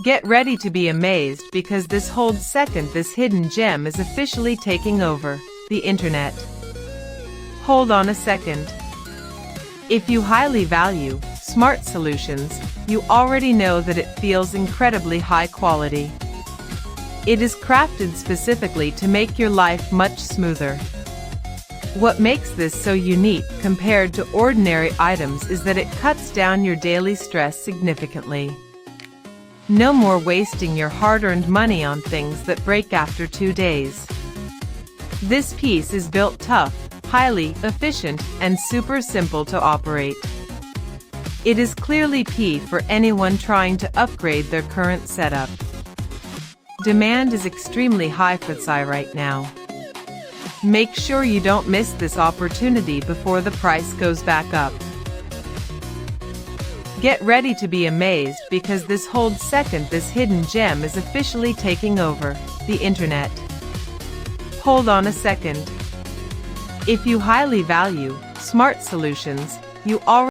Get ready to be amazed because this holds second. This hidden gem is officially taking over the internet. Hold on a second. If you highly value smart solutions, you already know that it feels incredibly high quality. It is crafted specifically to make your life much smoother. What makes this so unique compared to ordinary items is that it cuts down your daily stress significantly. No more wasting your hard-earned money on things that break after 2 days. This piece is built tough, highly efficient, and super simple to operate. It is clearly key for anyone trying to upgrade their current setup. Demand is extremely high for TPMS right now. Make sure you don't miss this opportunity before the price goes back up. Get ready to be amazed because this holds second. This hidden gem is officially taking over the internet. Hold on a second. If you highly value smart solutions, you already